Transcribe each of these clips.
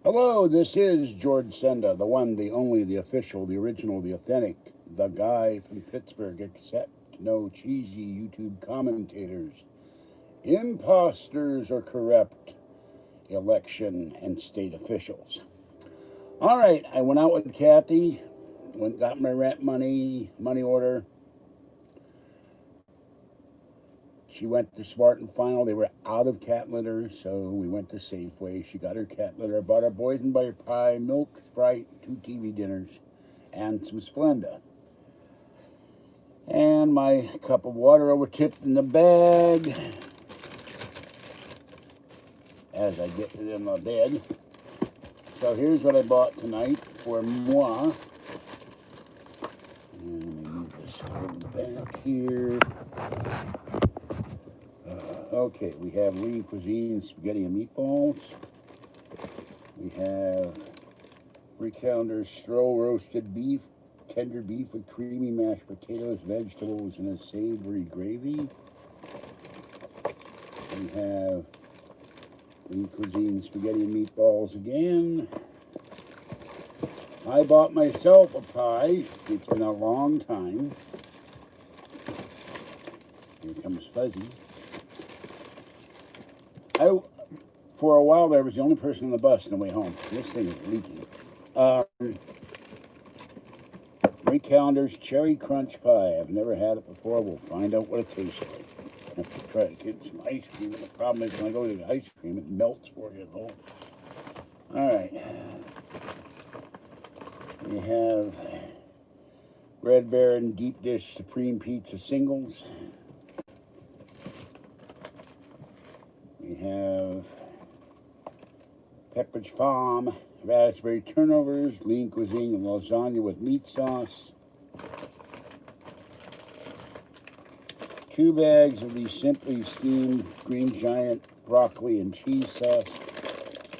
Hello, this is George Senda, the one, the only, the official, the original, the authentic, the guy from Pittsburgh, except no cheesy YouTube commentators, imposters, or corrupt election and state officials. All right, I went out with Kathy, got my rent money order. She went to Smart and Final. They were out of cat litter, so we went to Safeway. She got her cat litter. I bought her Boysenberry pie, milk, Sprite, 2 TV dinners, and some Splenda. And my cup of water over tipped in the bag as I get it in my bed. So here's what I bought tonight for moi. And let me move this back here. Okay, we have Lean Cuisine spaghetti and meatballs. We have Rick Calendar's slow roasted beef, tender beef with creamy mashed potatoes, vegetables, and a savory gravy. We have Lean Cuisine spaghetti and meatballs again. I bought myself a pie. It's been a long time. Here comes Fuzzy. For a while there, was the only person on the bus on the way home. This thing is leaking. Marie Calendar's Cherry Crunch Pie. I've never had it before. We'll find out what it tastes like. I have to try to get some ice cream. And the problem is when I go to the ice cream, it melts for you at home. All right. We have Red Baron Deep Dish Supreme Pizza Singles. We have Pepperidge Farm Raspberry Turnovers, Lean Cuisine and lasagna with meat sauce. 2 bags of the Simply Steamed Green Giant broccoli and cheese sauce,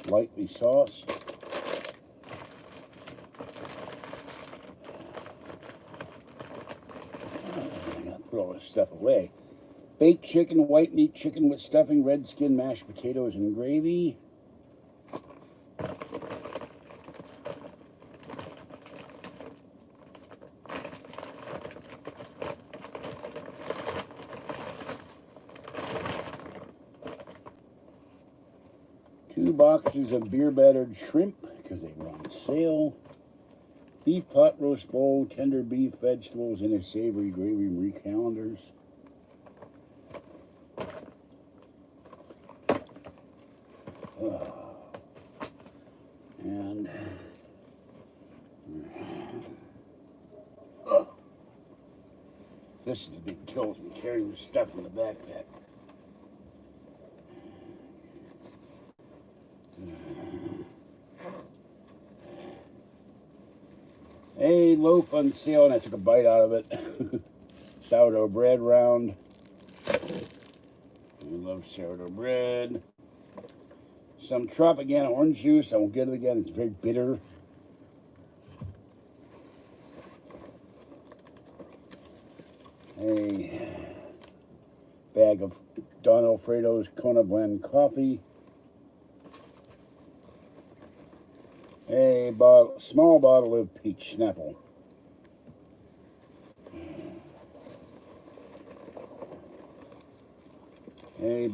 lightly sauced. I gotta put all this stuff away. Baked chicken, white meat chicken with stuffing, red skin, mashed potatoes, and gravy. Two boxes of beer battered shrimp because they were on sale. Beef pot roast bowl, tender beef, vegetables, and a savory gravy. Marie Calendar's. And this is the thing that kills me, carrying the stuff in the backpack. A loaf on sale, and I took a bite out of it. Sourdough bread round. I love sourdough bread. Some Tropicana orange juice. I won't get it again. It's very bitter. A bag of Don Alfredo's Kona Blend coffee. A small bottle of peach Snapple. A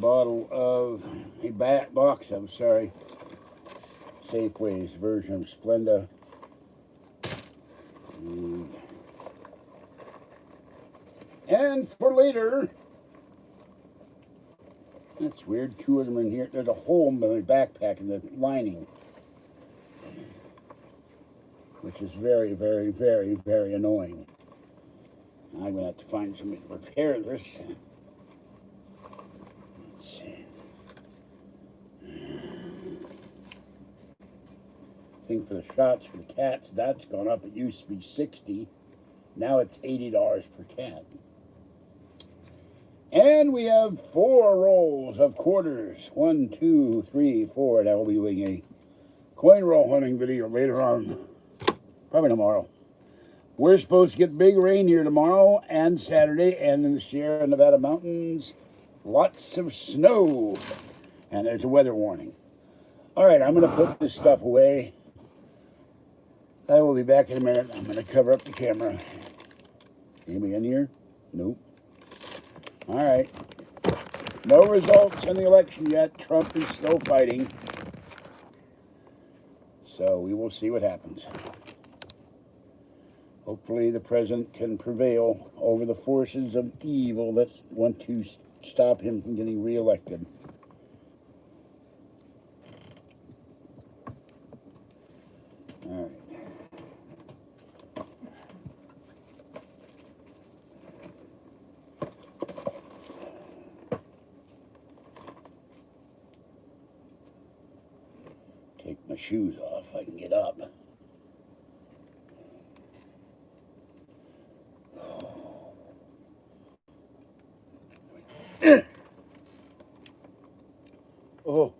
box of Safeway's version of Splenda. And for later, that's weird, 2 of them in here. There's a hole in my backpack in the lining, which is very, very, very, very annoying. I'm going to have to find somebody to repair this. Let's see. Thing for the shots for the cats, that's gone up. It used to be $60. Now it's $80 per cat. And we have 4 rolls of quarters. 1, 2, 3, 4. And I will be doing a coin roll hunting video later on. Probably tomorrow. We're supposed to get big rain here tomorrow and Saturday, and in the Sierra Nevada mountains, lots of snow. And there's a weather warning. All right, I'm going to put this stuff away. I will be back in a minute. I'm going to cover up the camera. Anybody in here? Nope. All right. No results in the election yet. Trump is still fighting. So we will see what happens. Hopefully the president can prevail over the forces of evil that want to stop him from getting reelected. All right. Take my shoes off. I can get up. Oh.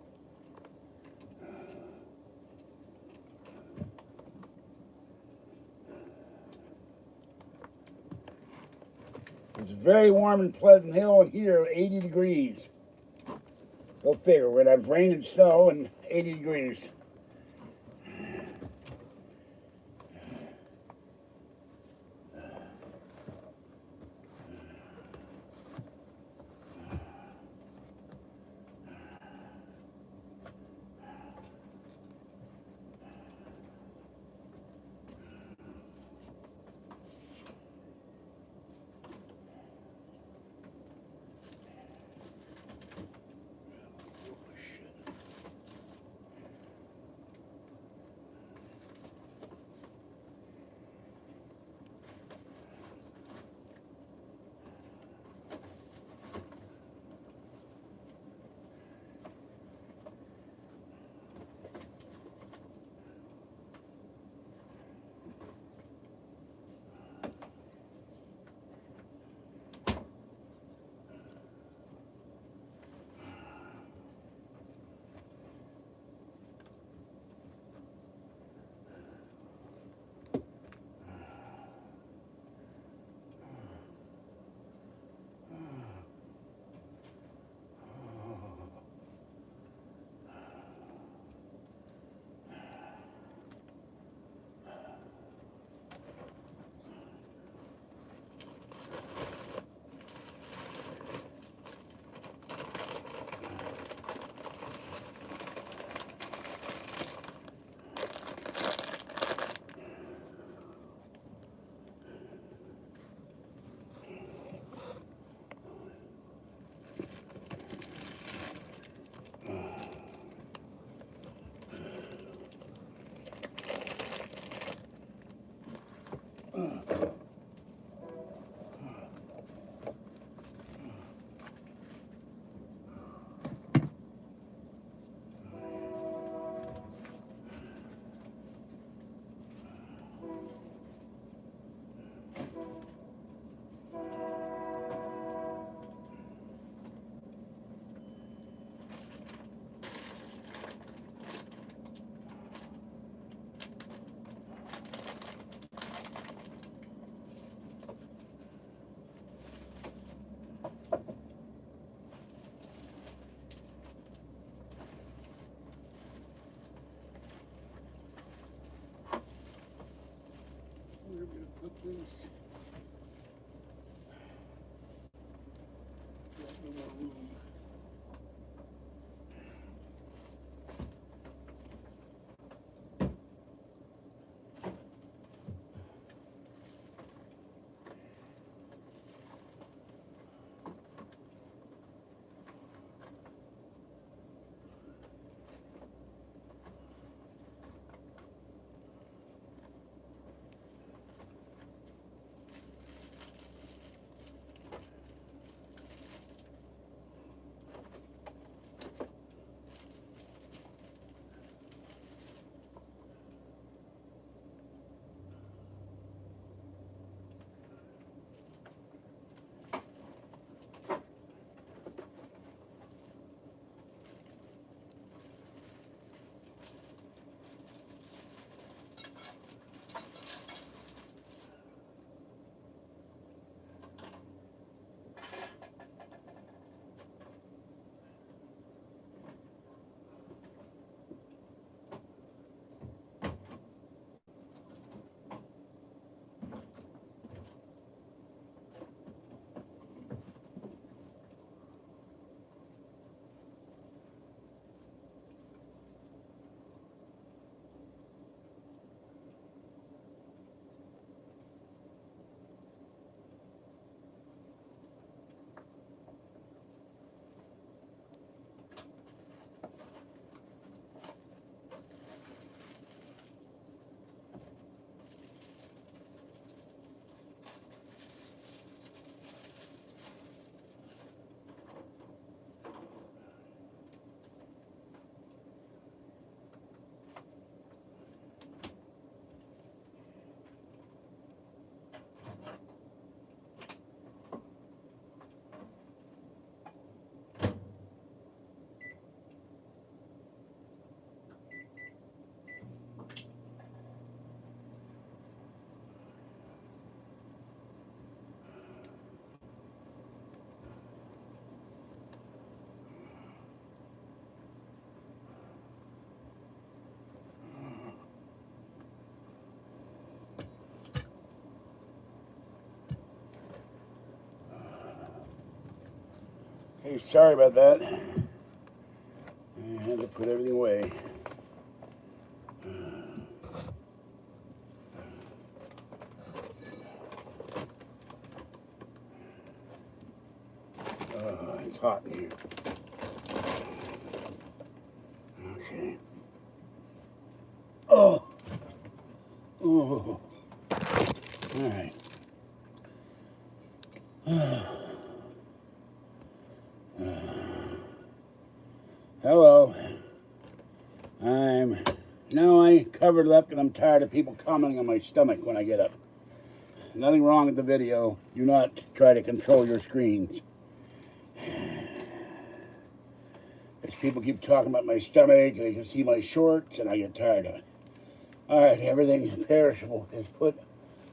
It's very warm in Pleasant Hill, and here 80 degrees. Go figure, we're going to have rain and snow and 80 degrees. We're going to put this. Got no more room. Okay, sorry about that. I had to put everything away. It's hot in here. Okay. Oh. Oh. All right. Hello. I covered it up because I'm tired of people commenting on my stomach when I get up. Nothing wrong with the video. Do not try to control your screens. As people keep talking about my stomach, they can see my shorts, and I get tired of it. All right, everything perishable is put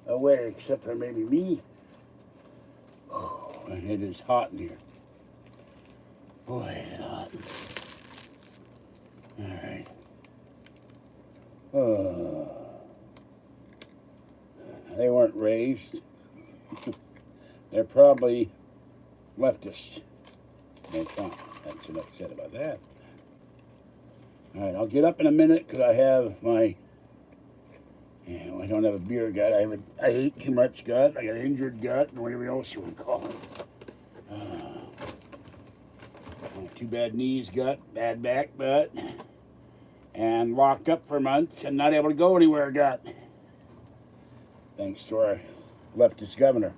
away except for maybe me. Oh, and it is hot in here. Boy, it's hot. All right. They weren't raised. They're probably leftists. That's enough said about that. All right, I'll get up in a minute because I have my, I don't have a beer gut. I ate too much gut. I got an injured gut, and whatever else you want to call it. Too bad knees gut, bad back gut, and locked up for months and not able to go anywhere gut. Thanks to our leftist governor.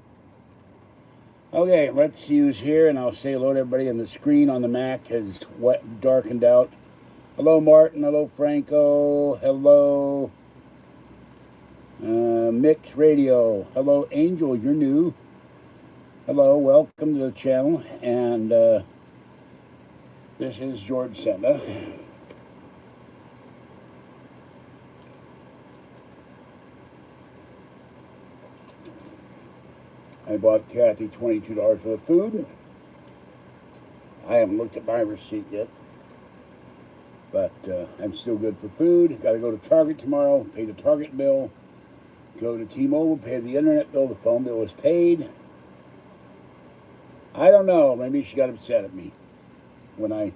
Okay, let's use here, and I'll say hello to everybody. And the screen on the Mac has darkened out. Hello, Martin. Hello, Franco. Hello, Mix Radio. Hello, Angel. You're new. Hello, welcome to the channel. And this is George Senda. I bought Kathy $22 worth of food. I haven't looked at my receipt yet, but I'm still good for food. Got to go to Target tomorrow, pay the Target bill, go to T-Mobile, pay the internet bill. The phone bill is paid. I don't know. Maybe she got upset at me when I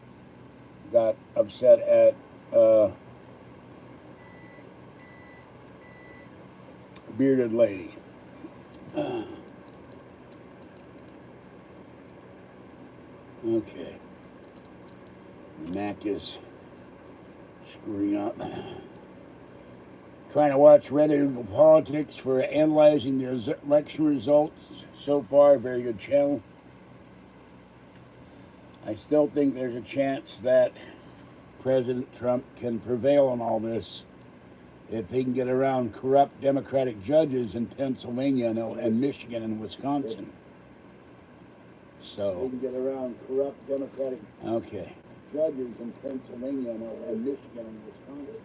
got upset at Bearded Lady. Okay. Mac is screwing up. Trying to watch Reddit Politics for analyzing the election results so far. Very good channel. I still think there's a chance that President Trump can prevail on all this if he can get around corrupt Democratic judges in Pennsylvania and Michigan and Wisconsin. So, he can get around corrupt Democratic judges in Pennsylvania and Michigan and Wisconsin.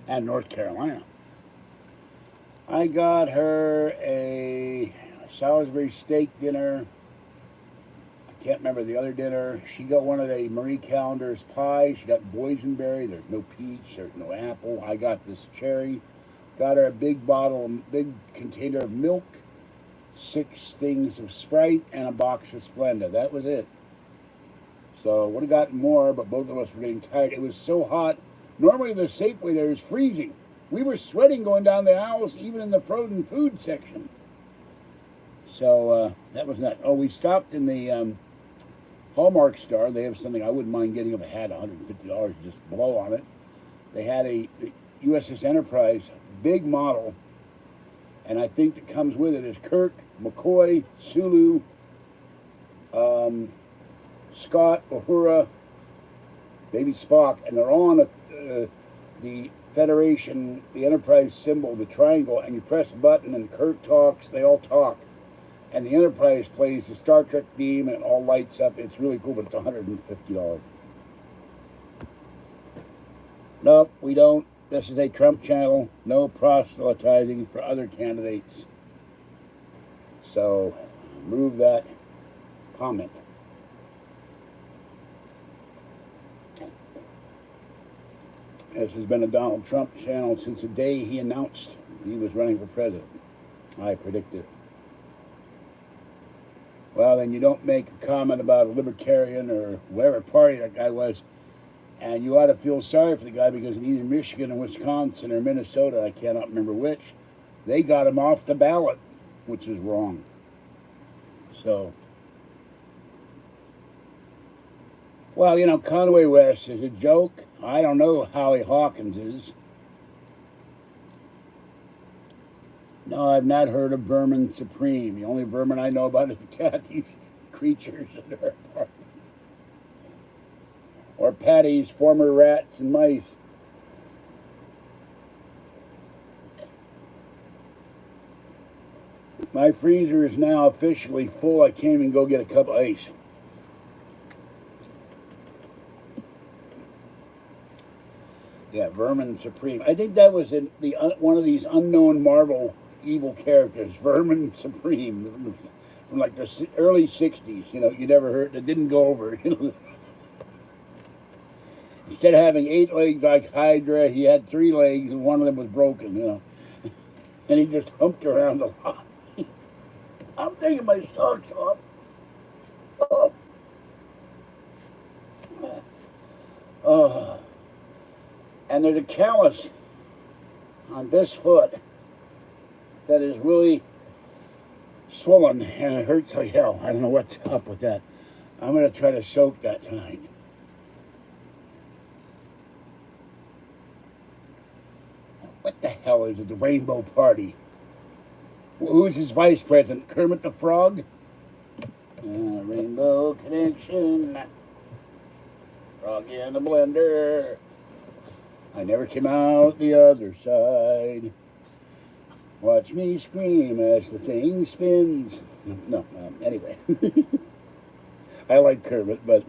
And North Carolina. I got her a Salisbury steak dinner. I can't remember the other dinner. She got one of the Marie Callender's pies. She got boysenberry. There's no peach. There's no apple. I got this cherry. Got her a big container of milk, 6 things of Sprite, and a box of Splenda. That was it. So would have gotten more, but both of us were getting tired. It was so hot. Normally the Safeway there is freezing. We were sweating going down the aisles, even in the frozen food section. So that was nuts. Oh, we stopped in the Hallmark store. They have something I wouldn't mind getting if I had $150 just blow on it. They had a USS Enterprise big model, and I think that comes with it is Kirk, McCoy, Sulu, Scott, Uhura, Baby Spock, and they're all on the Federation, the Enterprise symbol, the triangle, and you press a button and Kirk talks, they all talk. And the Enterprise plays the Star Trek theme and it all lights up. It's really cool, but it's $150. Nope, we don't. This is a Trump channel. No proselytizing for other candidates. So, remove that comment. This has been a Donald Trump channel since the day he announced he was running for president. I predicted it. Well, then you don't make a comment about a libertarian or whatever party that guy was. And you ought to feel sorry for the guy because in either Michigan or Wisconsin or Minnesota, I cannot remember which, they got him off the ballot, which is wrong. So, well, you know, Conway West is a joke. I don't know who Howie Hawkins is. No, I've not heard of Vermin Supreme. The only vermin I know about is Kathy's creatures in her apartment. Or Patty's former rats and mice. My freezer is now officially full. I can't even go get a cup of ice. Yeah, Vermin Supreme. I think that was in one of these unknown Marvel evil characters, Vermin Supreme, from like the early 60s. You know, you never heard, it didn't go over. You know. Instead of having 8 legs like Hydra, he had 3 legs and one of them was broken, you know. And he just humped around a lot. I'm taking my socks off. Oh. Oh. And there's a callus on this foot that is really swollen and it hurts like hell. I don't know what's up with that. I'm going to try to soak that tonight. What the hell is it? The Rainbow Party. Who's his vice president? Kermit the Frog? Rainbow Connection. Frog in the blender. I never came out the other side. Watch me scream as the thing spins. No, anyway. I like Kermit, but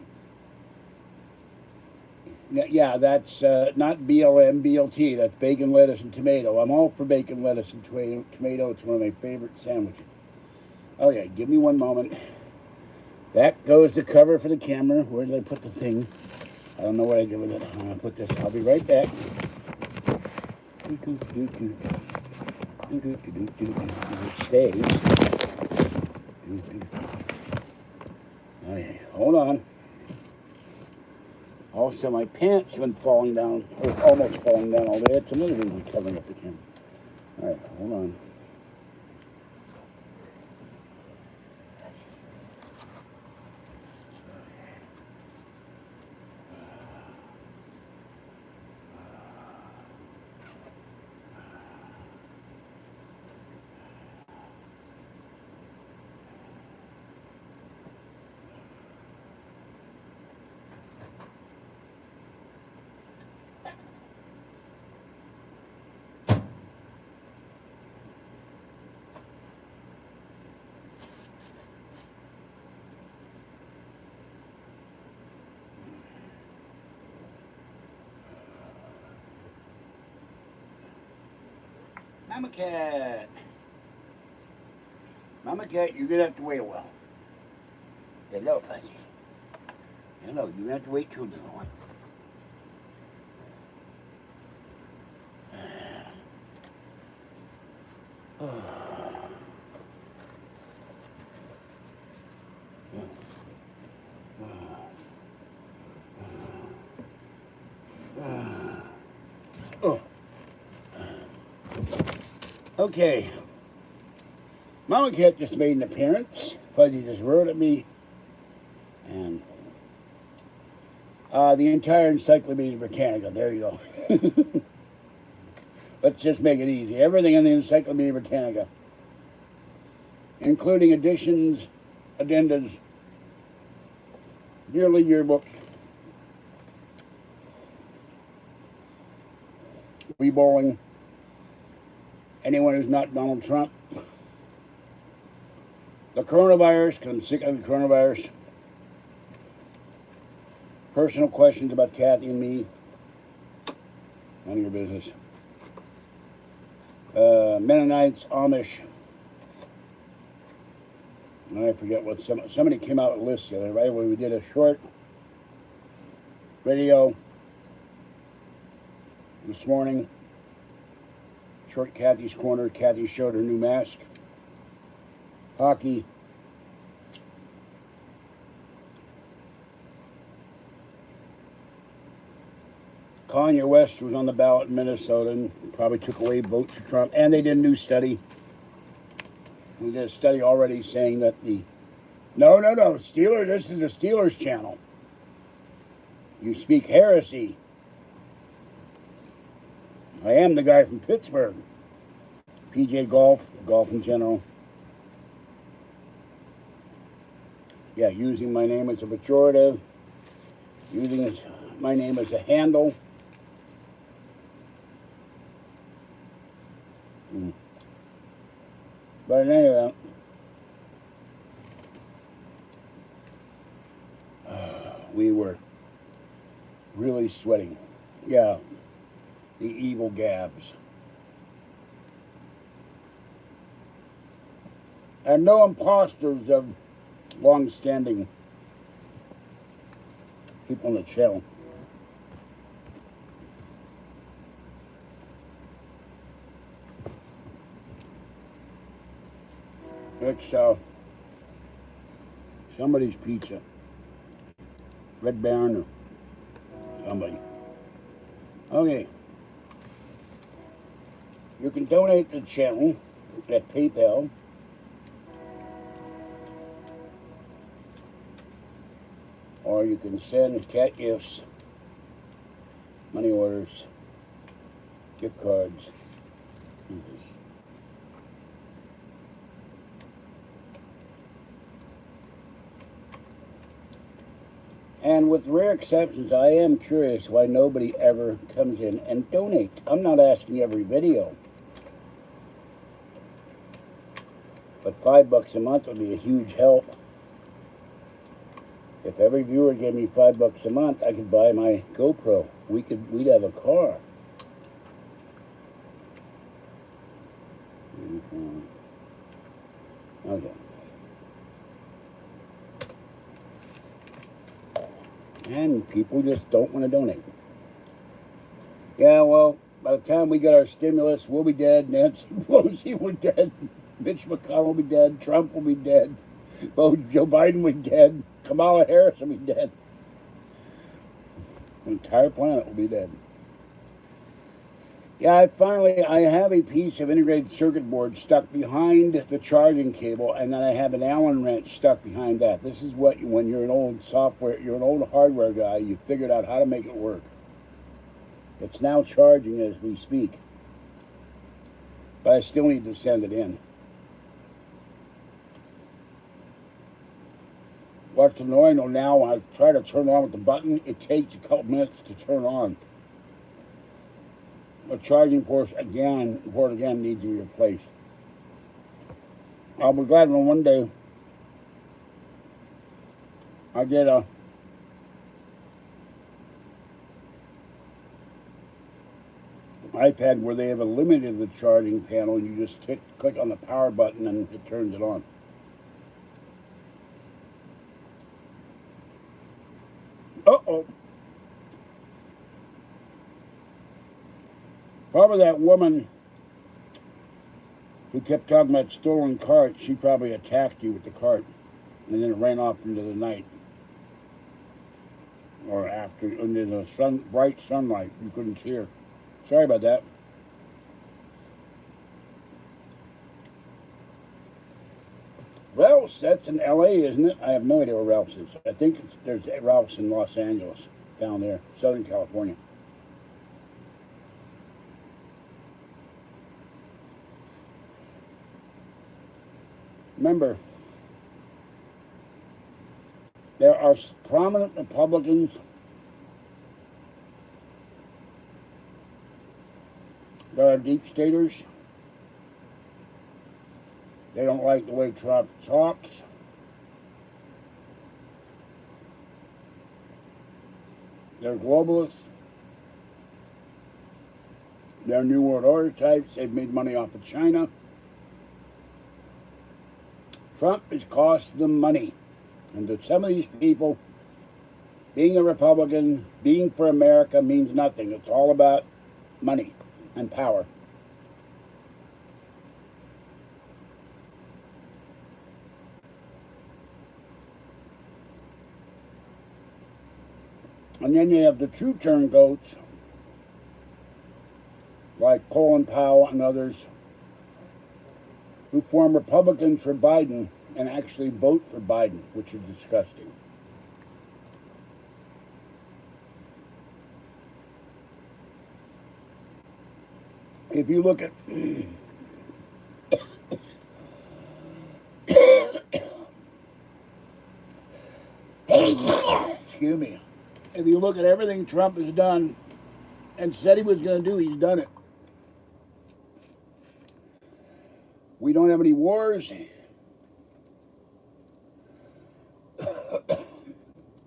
yeah, that's not BLM, BLT. That's bacon, lettuce, and tomato. I'm all for bacon, lettuce, and tomato. It's one of my favorite sandwiches. Okay, give me one moment. Back goes the cover for the camera. Where did I put the thing? I don't know what I did with it. I'm going to put this. I'll be right back. It stays. Okay, hold on. Also, my pants have been falling down, or almost falling down all day. That's another reason covering up the camera. All right, hold on. Mama Cat. Mama Cat, you're going to have to wait a while. Hello, Fuzzy. Hello, you have to wait too, little one. Okay. Mama Cat just made an appearance. Fuzzy just roared at me. And the entire Encyclopedia Britannica. There you go. Let's just make it easy. Everything in the Encyclopedia Britannica, including additions, addendas, yearly yearbooks, Wee-bowling, anyone who's not Donald Trump, the coronavirus, because I'm sick of the coronavirus, personal questions about Kathy and me, none of your business, Mennonites, Amish, and I forget what somebody came out with a list the other day where we did a short video this morning. Short Kathy's Corner. Kathy showed her new mask. Hockey. Kanye West was on the ballot in Minnesota and probably took away votes for Trump. And they did a new study. We did a study already saying that the... No, Steelers, this is the Steelers channel. You speak heresy. I am the guy from Pittsburgh. PJ Golf in general. Yeah, using my name as a pejorative. Using my name as a handle. But in any event, we were really sweating. Yeah, the evil Gabs. And no imposters of long-standing people on the channel. It's somebody's pizza. Red Baron or somebody. Okay. You can donate to the channel at PayPal. Or you can send cat gifts, money orders, gift cards. And with rare exceptions, I am curious why nobody ever comes in and donates. I'm not asking every video. But $5 a month would be a huge help. If every viewer gave me $5 a month, I could buy my GoPro. We'd have a car. Okay. And people just don't want to donate. Yeah, well, by the time we get our stimulus, we'll be dead. Nancy Pelosi will be dead. Mitch McConnell will be dead. Trump will be dead. Joe Biden will be dead. Kamala Harris will be dead. The entire planet will be dead. Yeah, I have a piece of integrated circuit board stuck behind the charging cable, and then I have an Allen wrench stuck behind that. This is what, when you're an old hardware guy, you figured out how to make it work. It's now charging as we speak. But I still need to send it in. What's annoying though now, when I try to turn on with the button, it takes a couple minutes to turn on. The charging port again needs to be replaced. I'll be glad when one day I get a iPad where they have eliminated the charging panel. You just click on the power button and it turns it on. Uh-oh. Probably that woman who kept talking about stolen carts, she probably attacked you with the cart and then it ran off into the night. Or after, into the bright sunlight, you couldn't see her. Sorry about that. Ralph's, that's in LA, isn't it? I have no idea where Ralph's is. I think there's Ralph's in Los Angeles, down there, Southern California. Remember, there are prominent Republicans that are deep staters. They don't like the way Trump talks. They're globalists. They're New World Order types. They've made money off of China. Trump is costing them money. And to some of these people, being a Republican, being for America means nothing. It's all about money and power. And then you have the true turncoats like Colin Powell and others, who form Republicans for Biden and actually vote for Biden, which is disgusting. If you look at excuse me, if you look at everything Trump has done and said he was going to do, he's done it. We don't have any wars.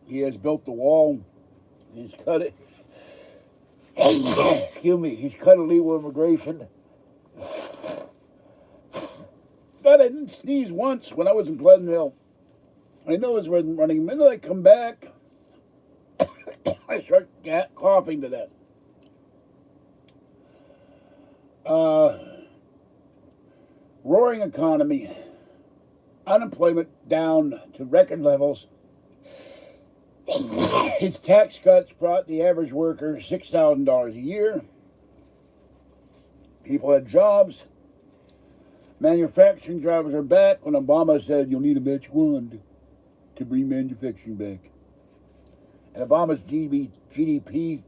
He has built the wall. He's cut it. Excuse me. He's cut illegal immigration. God, I didn't sneeze once when I was in Pleasant Hill. I know it's running. The minute I come back, I start coughing to death. Roaring economy, unemployment down to record levels. His tax cuts brought the average worker $6,000 a year. People had jobs. Manufacturing drivers are back when Obama said you'll need a batch one to bring manufacturing back. And Obama's GDP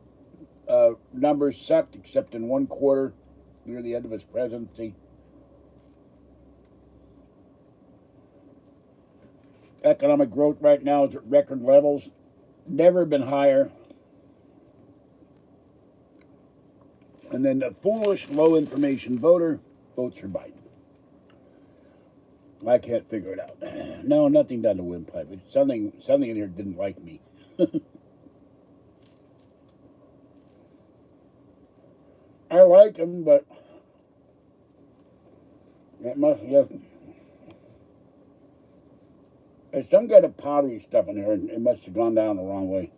numbers sucked except in one quarter near the end of his presidency. Economic growth right now is at record levels. Never been higher. And then the foolish, low information voter votes for Biden. I can't figure it out. No, nothing done to windpipe. It's something in here didn't like me. I like him, but it must have. There's some kind of powdery stuff in here, and it must have gone down the wrong way.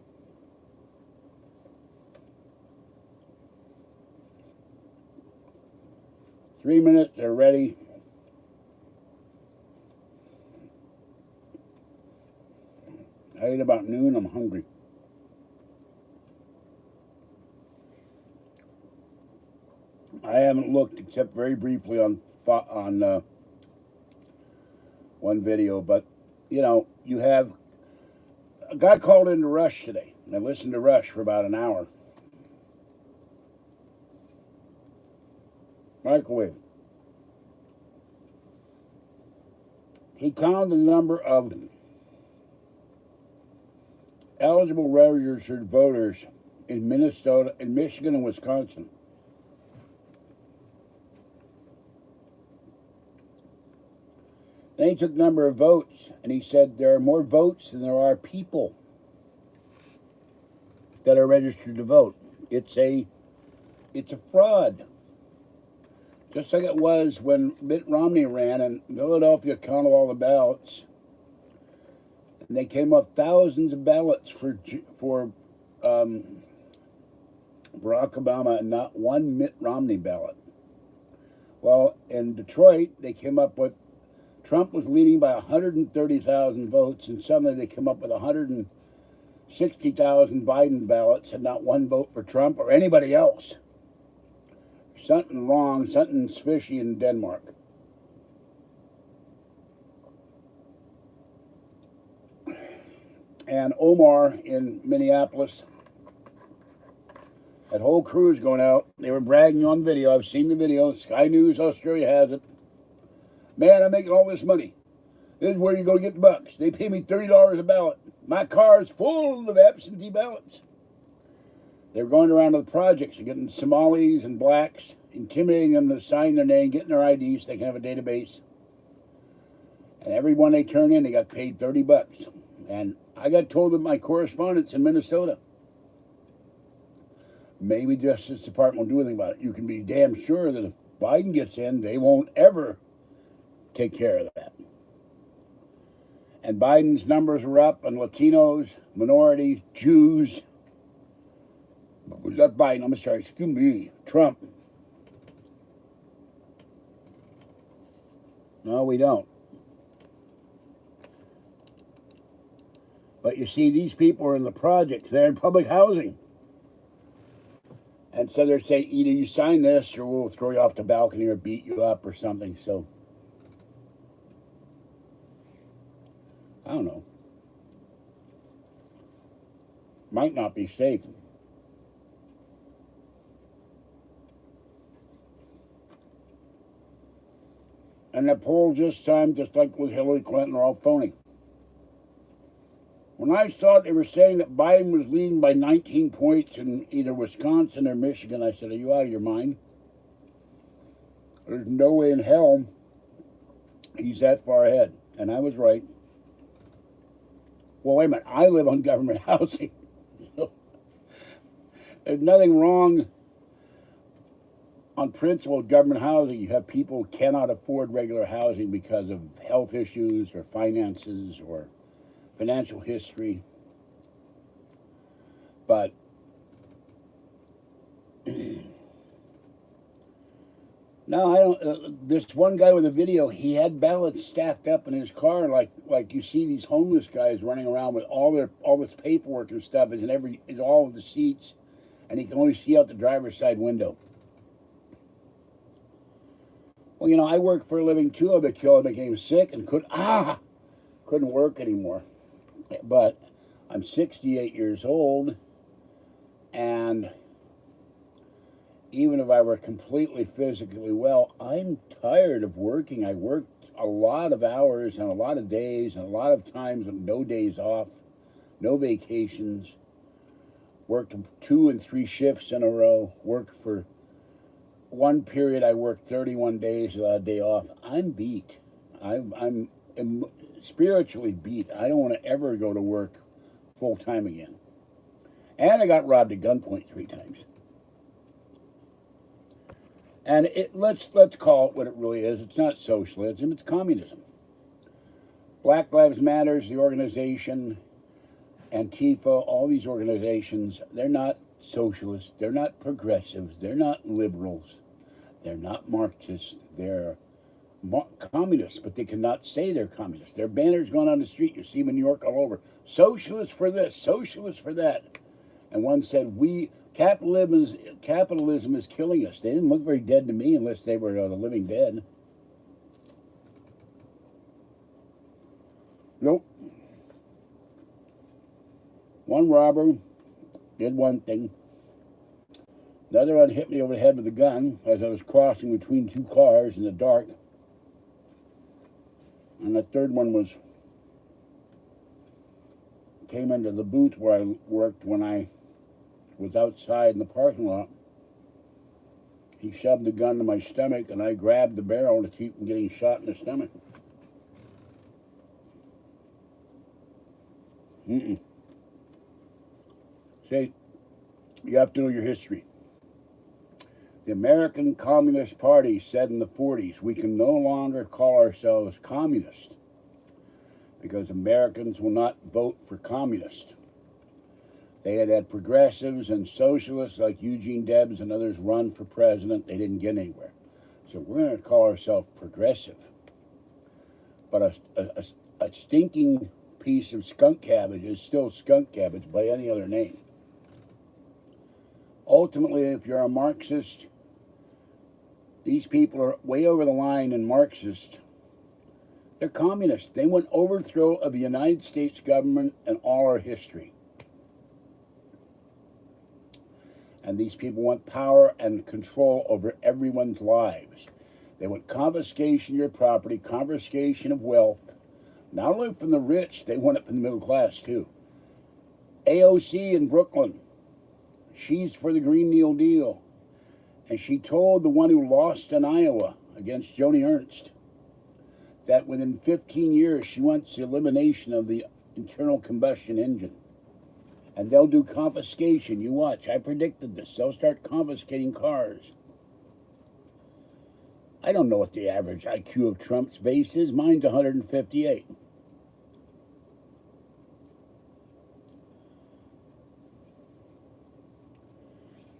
Three minutes, they're ready. I ate about noon, I'm hungry. I haven't looked except very briefly on one video, but you know, you have a guy called into Rush today, and I listened to Rush for about an hour. Microwave. He counted the number of eligible registered voters in Minnesota, in Michigan, and Wisconsin. Then he took number of votes, and he said there are more votes than there are people that are registered to vote. It's a fraud. Just like it was when Mitt Romney ran and Philadelphia counted all the ballots. And they came up thousands of ballots for Barack Obama and not one Mitt Romney ballot. Well, in Detroit, they came up with Trump was leading by 130,000 votes, and suddenly they came up with 160,000 Biden ballots and not one vote for Trump or anybody else. Something wrong, something's fishy in Denmark. And Omar in Minneapolis, that whole crew's going out. They were bragging on video. I've seen the video. Sky News Australia has it. Man, I'm making all this money. This is where you go get the bucks. They pay me $30 a ballot. My car is full of absentee ballots. They're going around to the projects and getting Somalis and blacks, intimidating them to sign their name, getting their IDs so they can have a database. And every one they turn in, they got paid $30. And I got told that my correspondents in Minnesota, maybe Justice Department will do anything about it. You can be damn sure that if Biden gets in, they won't ever take care of that. And Biden's numbers are up on Latinos, minorities, Jews. Not Biden, I'm sorry, excuse me, Trump. No, we don't. But you see, these people are in the projects. They're in public housing. And so they're saying either you sign this or we'll throw you off the balcony or beat you up or something. So I don't know. Might not be safe. And the polls this time, just like with Hillary Clinton, are all phony. When I saw it, they were saying that Biden was leading by 19 points in either Wisconsin or Michigan. I said, are you out of your mind? There's no way in hell he's that far ahead. And I was right. Well, wait a minute. I live on government housing. So there's nothing wrong on principle with government housing. You have people who cannot afford regular housing because of health issues or finances or financial history. But no, I don't. This one guy with a video, he had ballots stacked up in his car, like you see these homeless guys running around with all this paperwork and stuff is all of the seats, and he can only see out the driver's side window. Well, you know, I work for a living too. I became sick and couldn't work anymore. But I'm 68 years old, and even if I were completely physically well, I'm tired of working. I worked a lot of hours and a lot of days and a lot of times with no days off, no vacations. Worked 2 and 3 shifts in a row. Worked for one period, I worked 31 days without a day off. I'm beat. I'm spiritually beat. I don't want to ever go to work full time again. And I got robbed at gunpoint 3 times. And let's call it what it really is. It's not socialism, it's communism. Black Lives Matters, the organization, Antifa, all these organizations, they're not socialists, they're not progressives, they're not liberals, they're not Marxists, they're communists, but they cannot say they're communists. Their banners going on the street, you see them in New York all over. Socialists for this, socialists for that. And one said, capitalism is killing us. They didn't look very dead to me unless they were the living dead. Nope. One robber did one thing. Another one hit me over the head with a gun as I was crossing between 2 cars in the dark. And the third one came into the booth where I worked when I was outside in the parking lot. He shoved the gun to my stomach, and I grabbed the barrel to keep from getting shot in the stomach. See, you have to know your history. The American Communist Party said in the 40s, we can no longer call ourselves communist because Americans will not vote for communists. They had progressives and socialists like Eugene Debs and others run for president. They didn't get anywhere. So we're going to call ourselves progressive. But a stinking piece of skunk cabbage is still skunk cabbage by any other name. Ultimately, if you're a Marxist, these people are way over the line in Marxist. They're communists. They want overthrow of the United States government and all our history. And these people want power and control over everyone's lives. They want confiscation of your property, confiscation of wealth. Not only from the rich, they want it from the middle class too. AOC in Brooklyn, she's for the Green New Deal. And she told the one who lost in Iowa against Joni Ernst that within 15 years she wants the elimination of the internal combustion engine. And they'll do confiscation. You watch. I predicted this. They'll start confiscating cars. I don't know what the average IQ of Trump's base is. Mine's 158.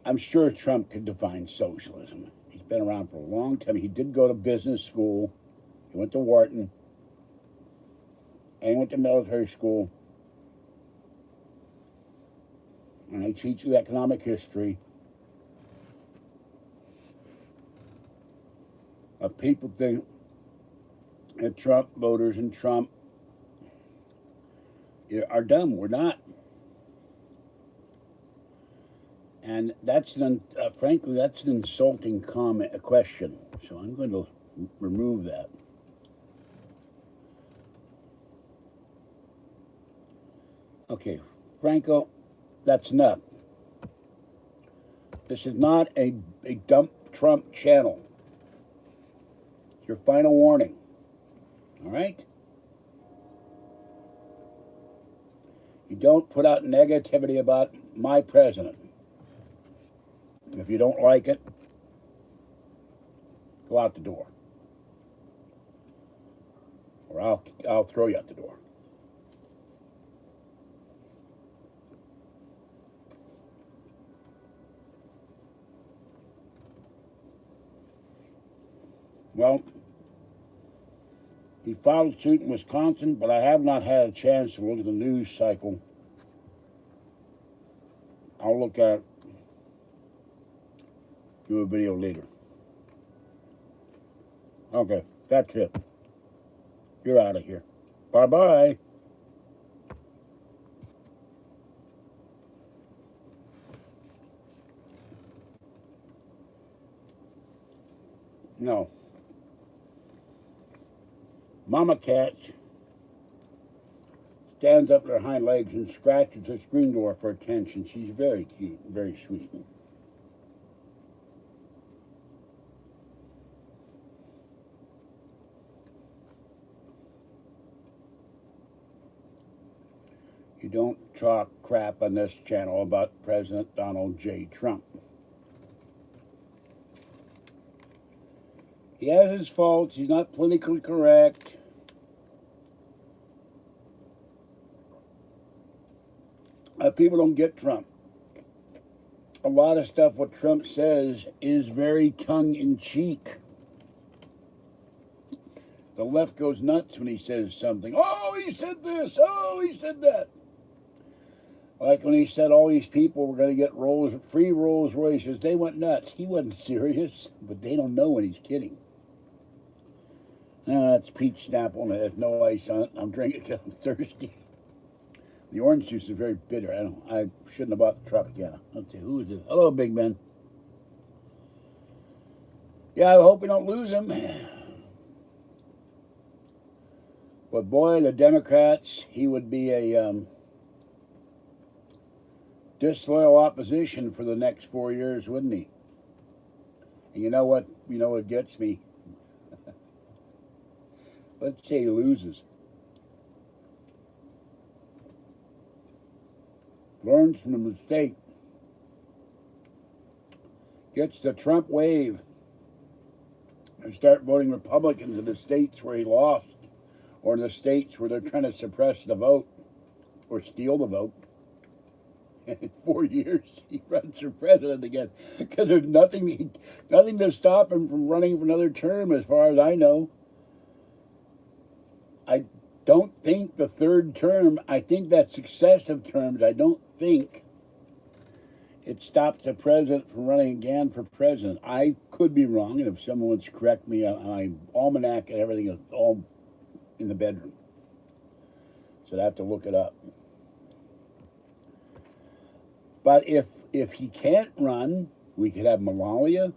I'm sure Trump could define socialism. He's been around for a long time. He did go to business school. He went to Wharton. And he went to military school. And I teach you economic history. People think that Trump voters and Trump are dumb. We're not. And that's frankly, that's an insulting comment, a question. So I'm going to remove that. Okay, Franco, that's enough. This is not a dump Trump channel. It's your final warning. All right? You don't put out negativity about my president. If you don't like it, go out the door. Or I'll throw you out the door. Well, he filed suit in Wisconsin, but I have not had a chance to look at the news cycle. I'll look at it, do a video later. Okay, that's it. You're out of here. Bye-bye. No. Mama cat stands up on her hind legs and scratches the screen door for attention. She's very cute, very sweet. You don't talk crap on this channel about President Donald J. Trump. He has his faults. He's not politically correct. People don't get Trump. A lot of stuff what Trump says is very tongue-in-cheek. The left goes nuts when he says something. Oh, he said this. Oh, he said that. Like when he said all these people were going to get free Rolls Royces, they went nuts. He wasn't serious, but they don't know when he's kidding. It's peach Snapple and it has no ice on it. I'm drinking it because I'm thirsty. The orange juice is very bitter. I shouldn't have bought the Tropicana. Let's see, who is it? Hello, big man. Yeah, I hope we don't lose him. But boy, the Democrats, he would be a disloyal opposition for the next 4 years, wouldn't he? And you know what? You know what gets me? Let's say he loses. Learns from the mistake. Gets the Trump wave. And start voting Republicans in the states where he lost. Or in the states where they're trying to suppress the vote. Or steal the vote. And in 4 years, he runs for president again. Because there's nothing to stop him from running for another term, as far as I know. I don't think the third term, I think that's successive terms. I don't think it stops the president from running again for president. I could be wrong, and if someone wants to correct me, my almanac and everything is all in the bedroom. So I have to look it up. But if he can't run, we could have Melania,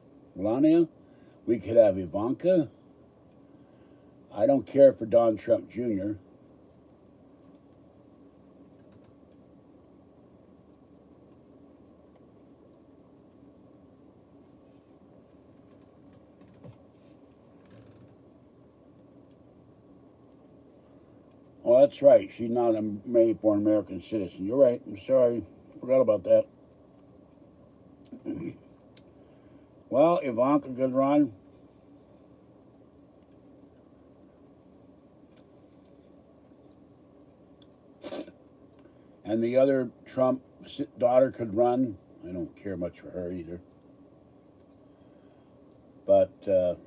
we could have Ivanka. I don't care for Donald Trump Jr. Well, that's right. She's not a born American citizen. You're right. I'm sorry. Forgot about that. Well, Ivanka could run. And the other Trump daughter could run. I don't care much for her either. But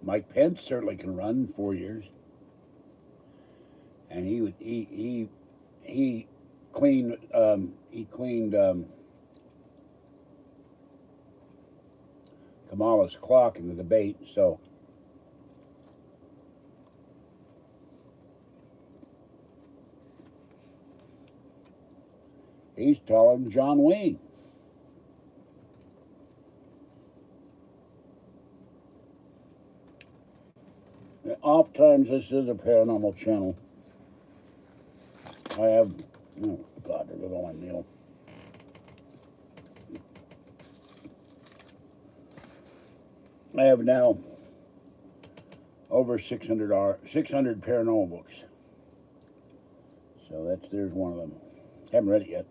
Mike Pence certainly can run 4 years. And he cleaned Kamala's clock in the debate. So He's taller than John Wayne. Oftentimes, this is a paranormal channel. I have, oh God, they're going on meal. I have now over 600 paranormal books. So there's one of them. Haven't read it yet.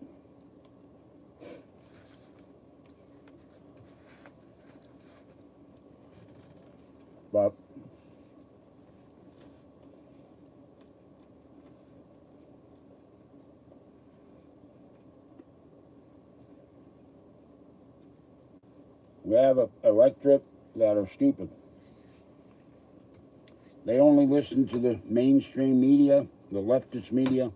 But we have an electorate that are stupid. They only listen to the mainstream media, the leftist media.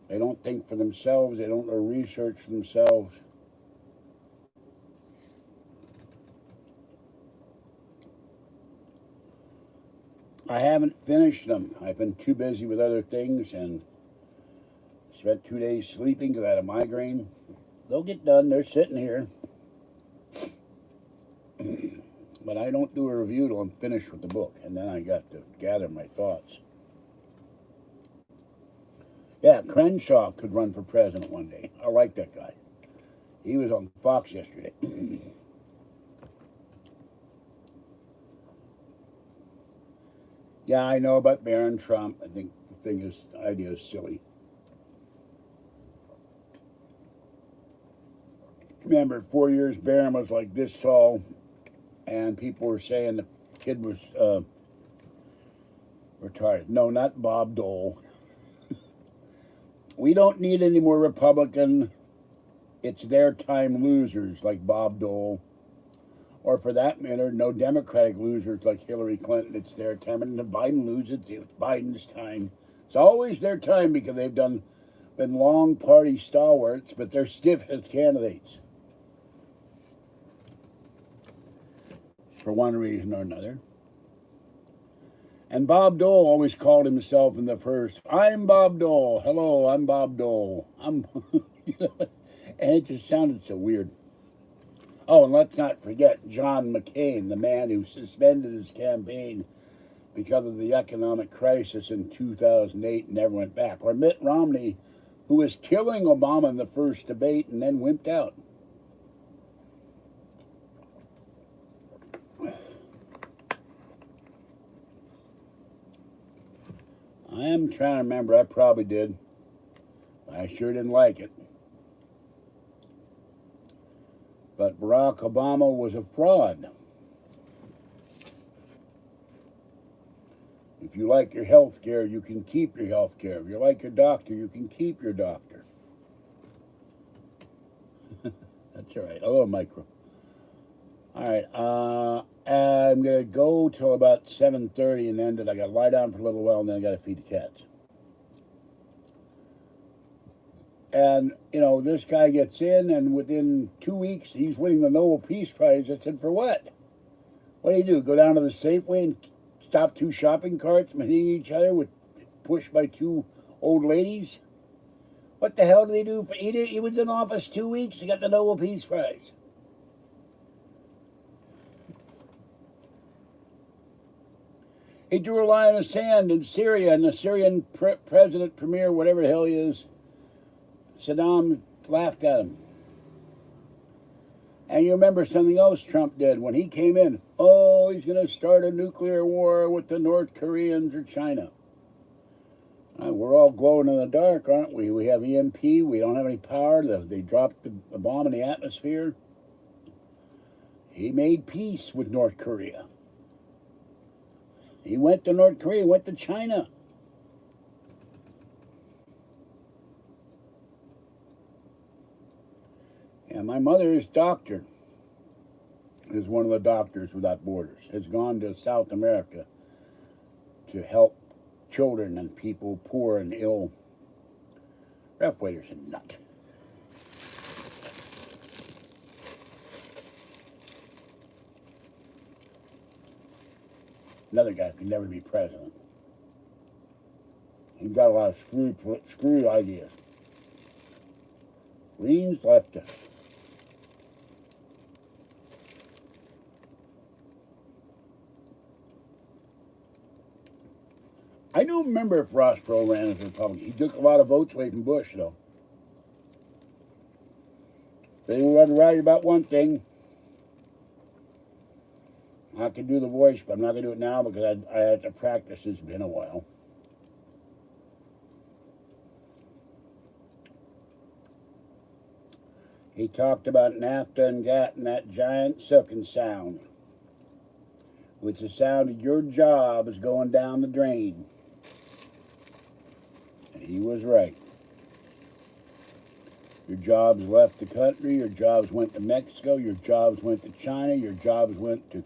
They don't think for themselves. They don't research for themselves. I haven't finished them. I've been too busy with other things and spent 2 days sleeping because I had a migraine. They'll get done. They're sitting here. But I don't do a review till I'm finished with the book, and then I got to gather my thoughts. Yeah, Crenshaw could run for president one day. I like that guy. He was on Fox yesterday. Yeah, I know about Barron Trump. I think the idea is silly. Remember, 4 years, Barron was like this tall, and people were saying the kid was retarded. No, not Bob Dole. We don't need any more Republican, it's their time losers like Bob Dole. Or for that matter, no Democratic losers like Hillary Clinton. It's their time. And if Biden loses, it's Biden's time. It's always their time because they've been long party stalwarts, but they're stiff as candidates. For one reason or another. And Bob Dole always called himself in the first, I'm Bob Dole. Hello, I'm Bob Dole. And it just sounded so weird. Oh, and let's not forget John McCain, the man who suspended his campaign because of the economic crisis in 2008 and never went back. Or Mitt Romney, who was killing Obama in the first debate and then wimped out. I am trying to remember. I probably did. I sure didn't like it. But Barack Obama was a fraud. If you like your health care, you can keep your health care. If you like your doctor, you can keep your doctor. That's all right. Hello, Micro. All right. I'm going to go till about 7:30 and then I got to lie down for a little while and then I got to feed the cats. And, you know, this guy gets in and within 2 weeks he's winning the Nobel Peace Prize. I said, for what? What do? Go down to the Safeway and stop two shopping carts from hitting each other with pushed by two old ladies? What the hell do they do? He was in office 2 weeks. He got the Nobel Peace Prize. He drew a line in the sand in Syria, and the Syrian president, premier, whatever the hell he is, Saddam laughed at him. And you remember something else Trump did when he came in. Oh, he's going to start a nuclear war with the North Koreans or China. We're all glowing in the dark, aren't we? We have EMP. We don't have any power. They dropped the bomb in the atmosphere. He made peace with North Korea. He went to North Korea, went to China. And my mother's doctor is one of the Doctors Without Borders. Has gone to South America to help children and people poor and ill. Ralph Wader's a nut. Another guy could never be president. He's got a lot of screw ideas. Greens left. I don't remember if Ross Perot ran as a Republican. He took a lot of votes away from Bush, though. They were right about one thing. I can do the voice, but I'm not going to do it now because I had to practice. It's been a while. He talked about NAFTA and GATT and that giant silken sound, which the sound of your job is going down the drain. And he was right. Your jobs left the country, your jobs went to Mexico, your jobs went to China, your jobs went to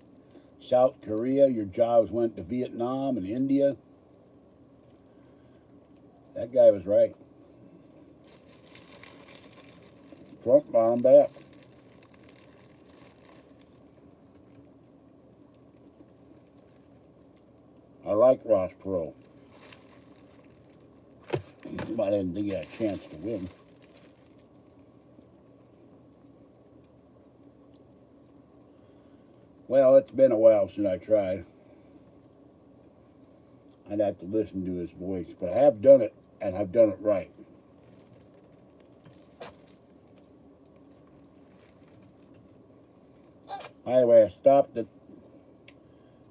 South Korea, your jobs went to Vietnam and India. That guy was right. Trump brought him back. I like Ross Perot. I didn't think he had a chance to win. Well, it's been a while since I tried. I'd have to listen to his voice, but I have done it, and I've done it right. Anyway, I stopped at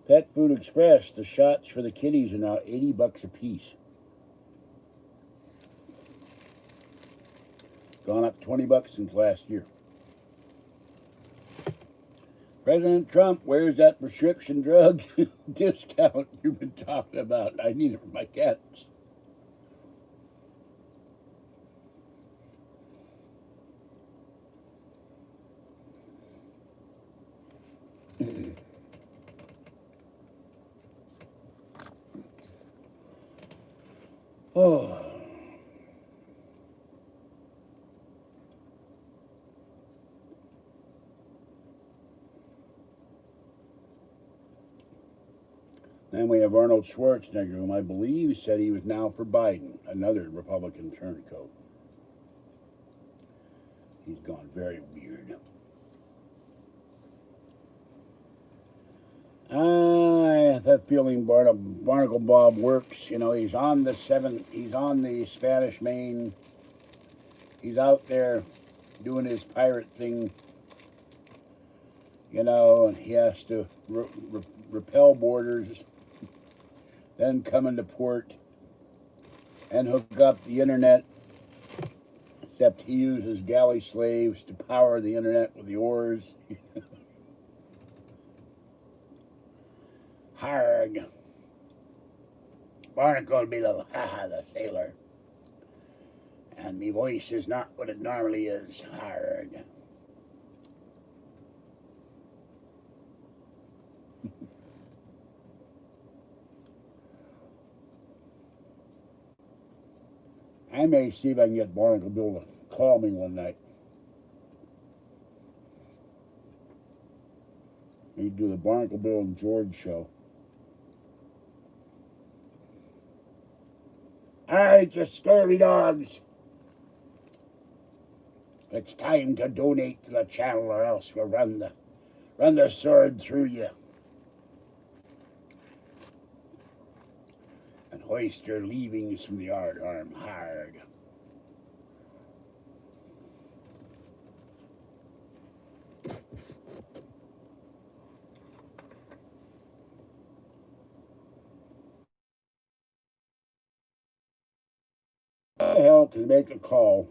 Pet Food Express. The shots for the kitties are now $80 a piece. Gone up $20 since last year. President Trump, where's that prescription drug discount you've been talking about? I need it for my cats. Oh. Then we have Arnold Schwarzenegger, whom I believe said he was now for Biden, another Republican turncoat. He's gone very weird. I have that feeling Barnacle Bob works. You know, he's on the Spanish Main. He's out there doing his pirate thing. You know, and he has to repel borders, then come into port and hook up the internet, except he uses galley slaves to power the internet with the oars. Harg. Barnacle will be the sailor. And me voice is not what it normally is. Harg. I may see if I can get Barnacle Bill to call me one night. We do the Barnacle Bill and George show. All right, you scurvy dogs. It's time to donate to the channel, or else we'll run the sword through you. And hoist your leavings from the yard arm hard. What the hell to make a call?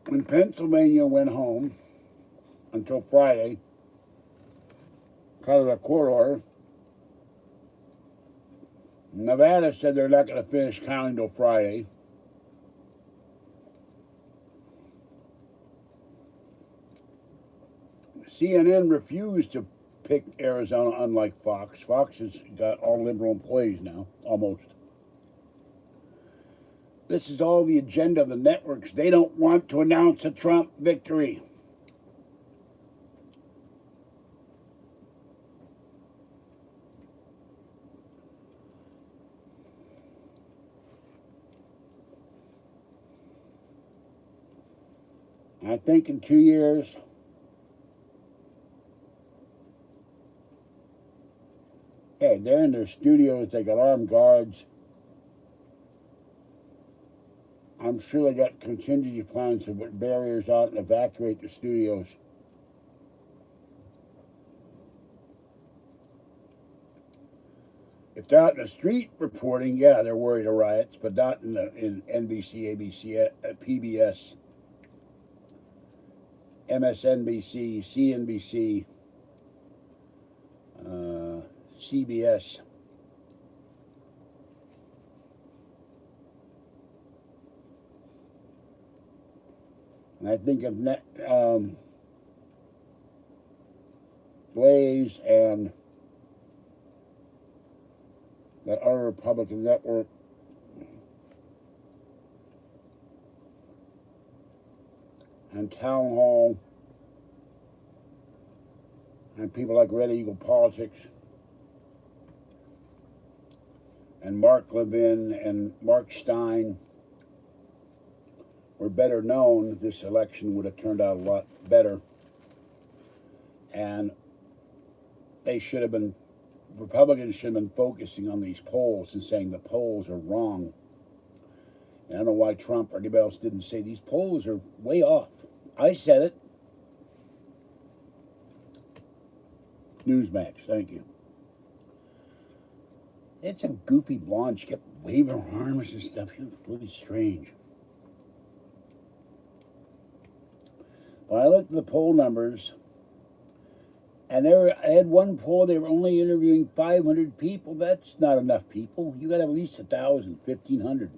When Pennsylvania went home until Friday, because of the court order, Nevada said they're not going to finish counting till Friday. CNN refused to pick Arizona, unlike Fox. Fox has got all liberal employees now, almost. This is all the agenda of the networks. They don't want to announce a Trump victory. I think in 2 years, hey, they're in their studios. They got armed guards. I'm sure they got contingency plans to put barriers out and evacuate the studios. If they're out in the street reporting, yeah, they're worried of riots, but not in NBC, ABC, PBS, MSNBC, CNBC, CBS. And I think of Blaze and that other Republican network. And Town Hall. And people like Red Eagle Politics. And Mark Levin and Mark Stein were better known. This election would have turned out a lot better. And they should have been, Republicans should have been focusing on these polls and saying the polls are wrong. And I don't know why Trump or anybody else didn't say these polls are way off. I said it. Newsmax, thank you. It's a goofy blonde. She kept waving her arms and stuff. She was really strange. But I looked at the poll numbers, and I had one poll, they were only interviewing 500 people. That's not enough people. You got to have at least 1,000, 1,500.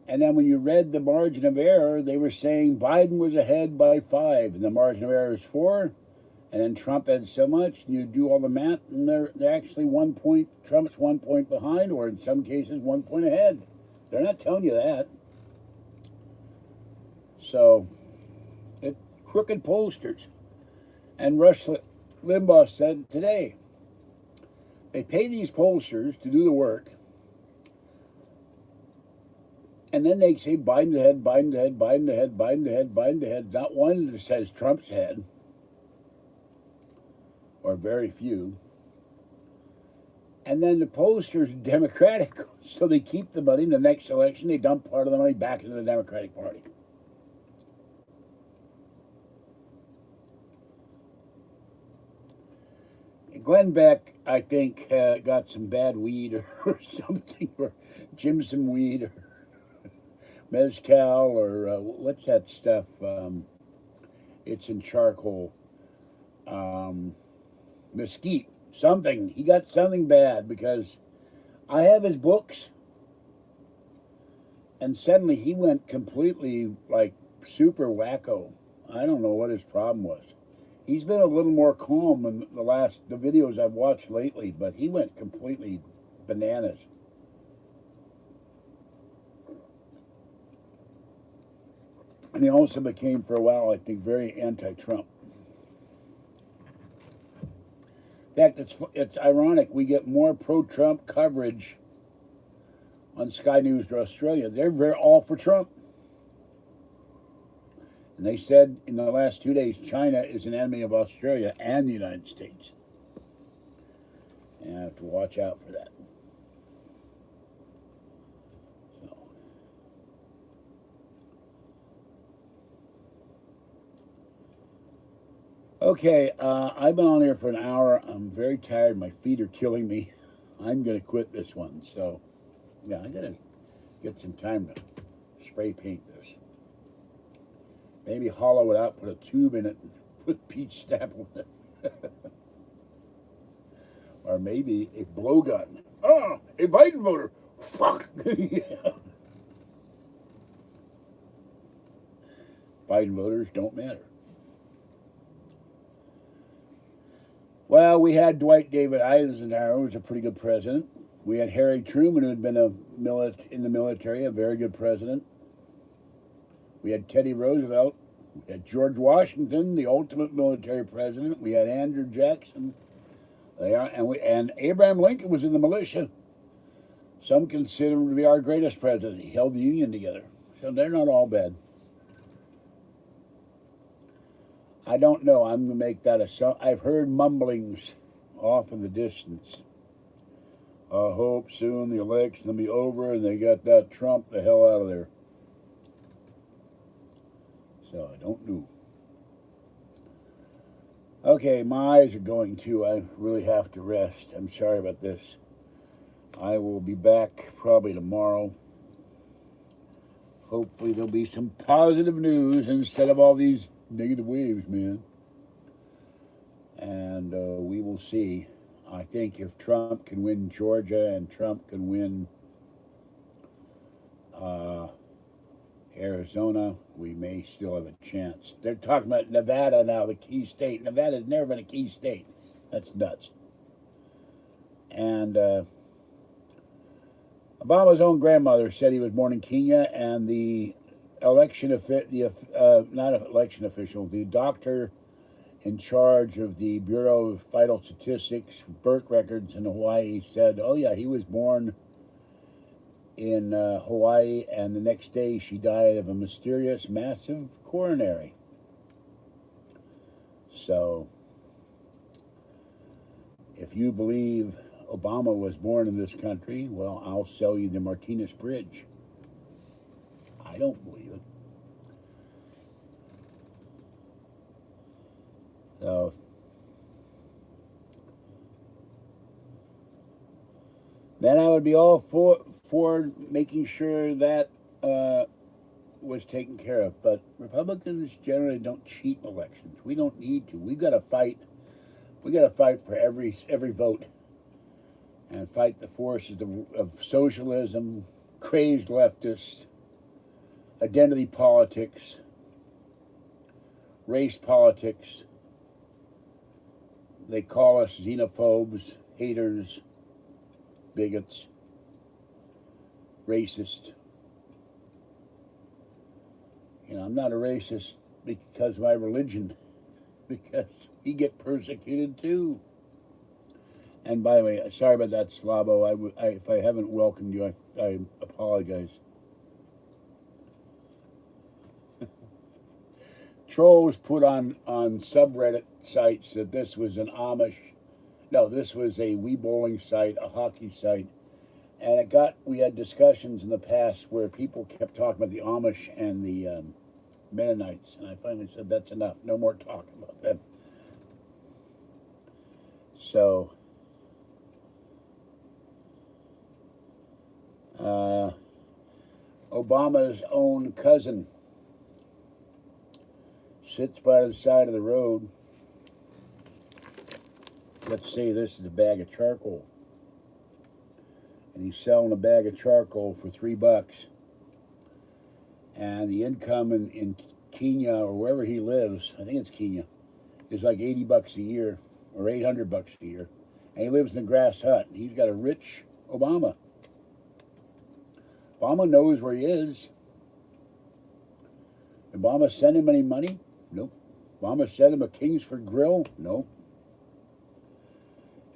And then when you read the margin of error, they were saying Biden was ahead by 5, and the margin of error is 4. And then Trump had so much, and you do all the math, and they're actually 1 point, Trump's 1 point behind, or in some cases 1 point ahead. They're not telling you that. So, it's crooked pollsters. And Rush Limbaugh said today, they pay these pollsters to do the work, and then they say Biden's ahead, Biden's ahead, Biden's ahead, Biden's ahead, Biden's ahead. Not one that says Trump's ahead, or very few. And then the pollsters are Democratic, so they keep the money. In the next election, they dump part of the money back into the Democratic Party. Glenn Beck, I think, got some bad weed or something, or Jimson weed, or mezcal, or what's that stuff? It's in charcoal. Mesquite, something. He got something bad because I have his books, and suddenly he went completely like super wacko. I don't know what his problem was. He's been a little more calm in the videos I've watched lately, but he went completely bananas. And he also became, for a while, I think, very anti-Trump. In fact, it's ironic. We get more pro-Trump coverage on Sky News Australia. They're all for Trump. And they said in the last 2 days, China is an enemy of Australia and the United States. And I have to watch out for that. So. Okay, I've been on here for an hour. I'm very tired. My feet are killing me. I'm going to quit this one. So, yeah, I got to get some time to spray paint this. Maybe hollow it out, put a tube in it, and put peach staple in it. Or maybe a blowgun. Oh, a Biden voter. Fuck. Yeah. Biden voters don't matter. Well, we had Dwight David Eisenhower, who was a pretty good president. We had Harry Truman, who had been in the military, a very good president. We had Teddy Roosevelt. We had George Washington, the ultimate military president. We had Andrew Jackson. And Abraham Lincoln was in the militia. Some consider him to be our greatest president. He held the Union together. So they're not all bad. I don't know. I'm going to make that I've heard mumblings off in the distance. I hope soon the election will be over and they got that Trump the hell out of there. So I don't know. Okay, my eyes are going too. I really have to rest. I'm sorry about this. I will be back probably tomorrow. Hopefully there'll be some positive news instead of all these negative waves, man. And we will see. I think if Trump can win Georgia and Trump can win Arizona, we may still have a chance. They're talking about Nevada now, the key state. Nevada's never been a key state. That's nuts. And Obama's own grandmother said he was born in Kenya, and the the doctor in charge of the Bureau of Vital Statistics, birth records in Hawaii, said, oh yeah, he was born in Hawaii, and the next day she died of a mysterious massive coronary. So, if you believe Obama was born in this country, well, I'll sell you the Martinez Bridge. I don't believe it. So, then I would be all for making sure that was taken care of. But Republicans generally don't cheat elections. We don't need to. We got to fight. We got to fight for every vote, and fight the forces of socialism, crazed leftists, identity politics, race politics. They call us xenophobes, haters, bigots, racist. You know, I'm not a racist because of my religion, because we get persecuted too. And by the way, sorry about that, Slavo. If I haven't welcomed you, I apologize. Trolls put on subreddit sites that this was an Amish. No, this was a Wii bowling site, a hockey site. And we had discussions in the past where people kept talking about the Amish and the Mennonites. And I finally said, that's enough. No more talking about them. So, Obama's own cousin sits by the side of the road. Let's say this is a bag of charcoal. And he's selling a bag of charcoal for $3. And the income in Kenya or wherever he lives, I think it's Kenya, is like $80 a year or $800 a year. And he lives in a grass hut. He's got a rich Obama. Obama knows where he is. Obama sent him any money? Nope. Obama sent him a Kingsford grill? Nope.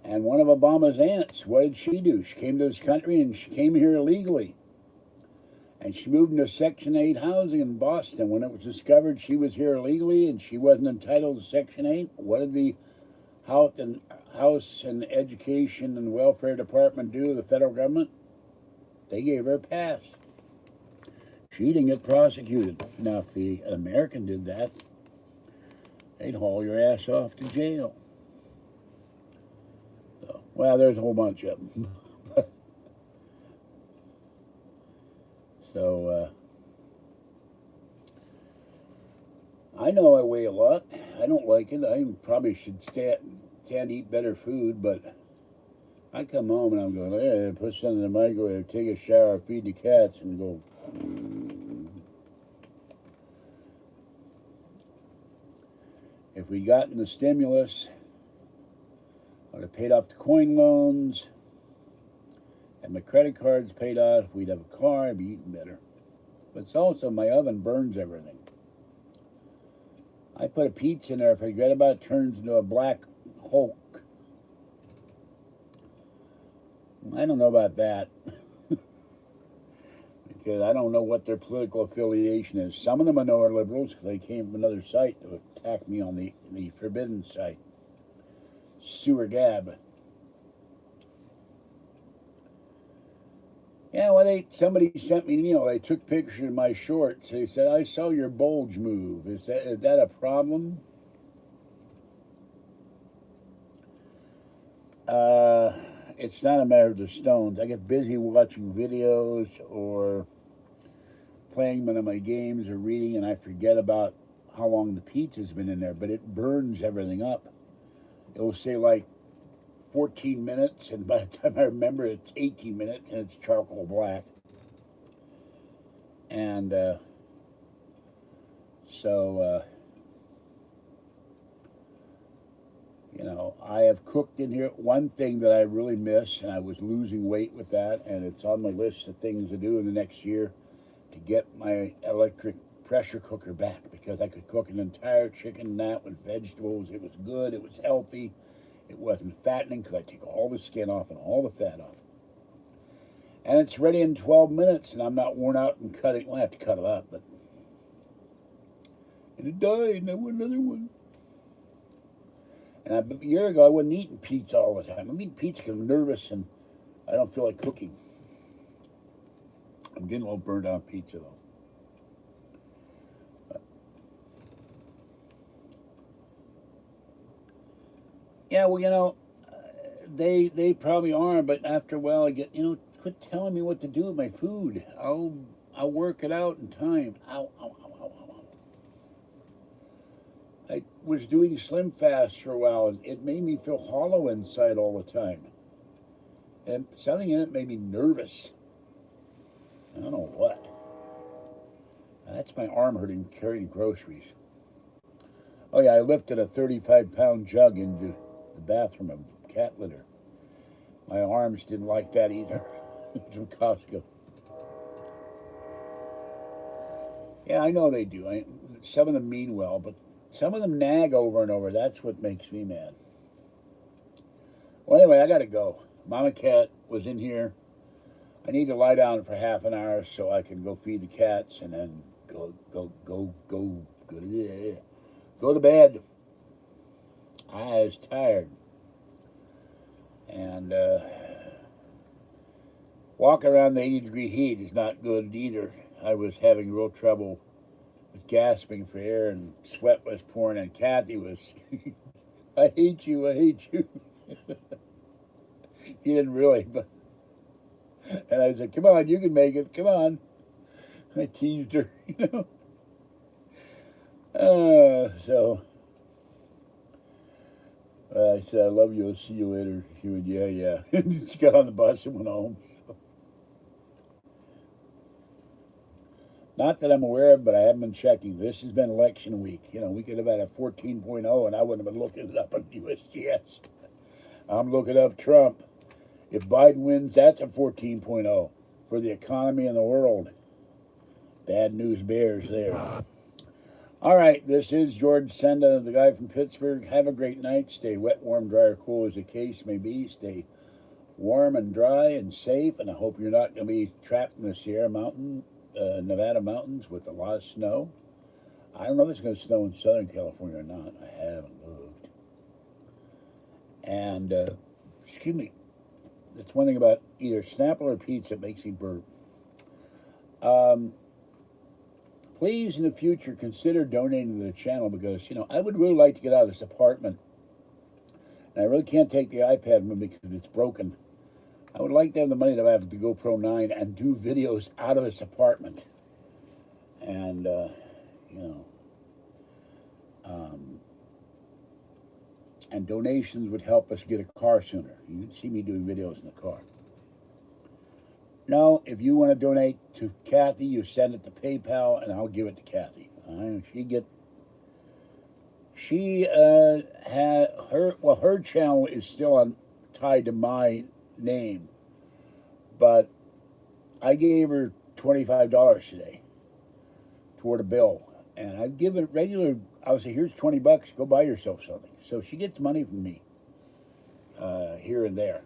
And one of Obama's aunts, what did she do? She came to this country and she came here illegally. And she moved into Section 8 housing in Boston. When it was discovered she was here illegally and she wasn't entitled to Section 8, what did the House and Education and Welfare Department do, the federal government? They gave her a pass. She didn't get prosecuted. Now, if an American did that, they'd haul your ass off to jail. So, well, there's a whole bunch of them. So, I know I weigh a lot. I don't like it. I probably can't eat better food, but I come home and I'm going, hey, put something in the microwave, take a shower, feed the cats, and go. If we'd gotten the stimulus, I would have paid off the coin loans, had my credit cards paid off, we'd have a car, I'd be eating better. But it's also my oven burns everything. I put a pizza in there, if I forget about it, turns into a black Hulk. I don't know about that. because I don't know what their political affiliation is. Some of them I know are liberals because they came from another site to attack me on the forbidden site. Sewer Gab. Yeah, well, somebody sent me an email. They took pictures of my shorts. They said, I saw your bulge move. Is that a problem? It's not a matter of the stones. I get busy watching videos or playing one of my games or reading, and I forget about how long the pizza's been in there, but it burns everything up. It will say like 14 minutes, and by the time I remember, it's 18 minutes, and it's charcoal black. And so, you know, I have cooked in here. One thing that I really miss, and I was losing weight with that, and it's on my list of things to do in the next year, to get my electric pressure cooker back, because I could cook an entire chicken and that with vegetables. It was good. It was healthy. It wasn't fattening because I take all the skin off and all the fat off. And it's ready in 12 minutes, and I'm not worn out and cutting. Well, I have to cut it up, but... And it died, and I want another one. And a year ago, I wasn't eating pizza all the time. I'm eating pizza because I'm nervous and I don't feel like cooking. I'm getting a little burned out on pizza, though. But, yeah, well, you know, they probably are, but after a while I get, you know, quit telling me what to do with my food. I'll work it out in time. Ow, ow, ow, ow, ow, ow. I was doing Slim Fast for a while, and it made me feel hollow inside all the time. And something in it made me nervous. I don't know what. That's my arm hurting carrying groceries. Oh yeah, I lifted a 35-pound jug into the bathroom of cat litter. My arms didn't like that either. From Costco. Yeah, I know they do. Some of them mean well, but some of them nag over and over. That's what makes me mad. Well, anyway, I gotta go. Mama Cat was in here. I need to lie down for half an hour so I can go feed the cats and then go to bed. I was tired. And walking around the 80-degree heat is not good either. I was having real trouble with gasping for air, and sweat was pouring, and Kathy was, I hate you, I hate you. He didn't really, but, and I said, come on, you can make it, come on. I teased her, you know. So I said, I love you, I'll see you later. She went, yeah, yeah. She got on the bus and went home. So. Not that I'm aware of, but I haven't been checking. This has been election week. You know, we could have had a 14.0 and I wouldn't have been looking it up on USGS. I'm looking up Trump. If Biden wins, that's a 14.0 for the economy and the world. Bad news bears there. All right, this is George Senda, the guy from Pittsburgh. Have a great night. Stay wet, warm, dry, or cool as the case may be. Stay warm and dry and safe, and I hope you're not going to be trapped in the Sierra Mountain, Nevada mountains with a lot of snow. I don't know if it's going to snow in Southern California or not. I haven't looked. And, excuse me, that's one thing about either Snapple or pizza that makes me burp. Please, in the future, consider donating to the channel because, you know, I would really like to get out of this apartment. And I really can't take the iPad with me because it's broken. I would like to have the money to have the GoPro 9 and do videos out of this apartment. And, you know, and donations would help us get a car sooner. You'd see me doing videos in the car. No, if you want to donate to Kathy, you send it to PayPal, and I'll give it to Kathy. Her channel is still tied to my name, but I gave her $25 today toward a bill, and I've given regular. I would say, here's $20. Go buy yourself something. So she gets money from me here and there.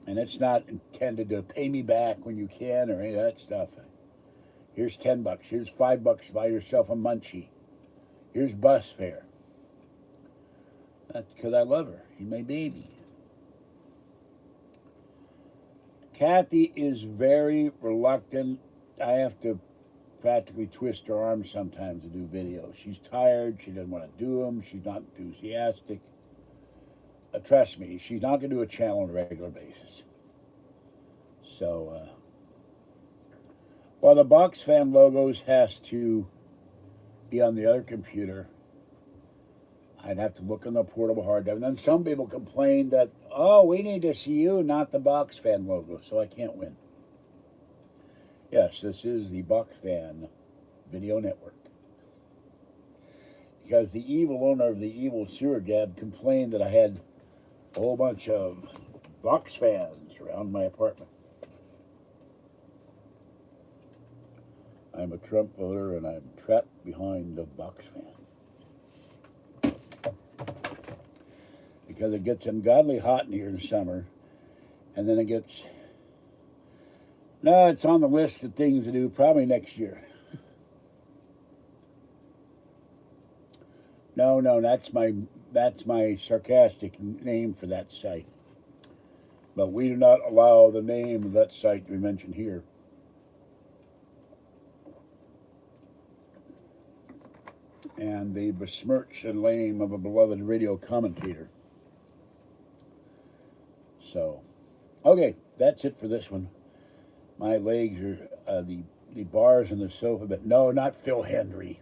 And it's not intended to pay me back when you can or any of that stuff. Here's $10. Here's $5 to buy yourself a munchie. Here's bus fare. That's because I love her. She's my baby. Kathy is very reluctant. I have to practically twist her arm sometimes to do videos. She's tired. She doesn't want to do them. She's not enthusiastic. Trust me, she's not going to do a channel on a regular basis. So, while the box fan logos has to be on the other computer, I'd have to look on the portable hard drive. And then some people complain that, oh, we need to see you, not the box fan logo, so I can't win. Yes, this is the Box Fan Video Network. Because the evil owner of the evil sewer gab complained that I had a whole bunch of box fans around my apartment. I'm a Trump voter and I'm trapped behind a box fan. Because it gets ungodly hot in here in summer, and then it gets... No, it's on the list of things to do probably next year. No, that's my sarcastic name for that site. But we do not allow the name of that site to be mentioned here. And they besmirch the name of a beloved radio commentator. So, okay, that's it for this one. My legs are the bars on the sofa, but no, not Phil Hendry.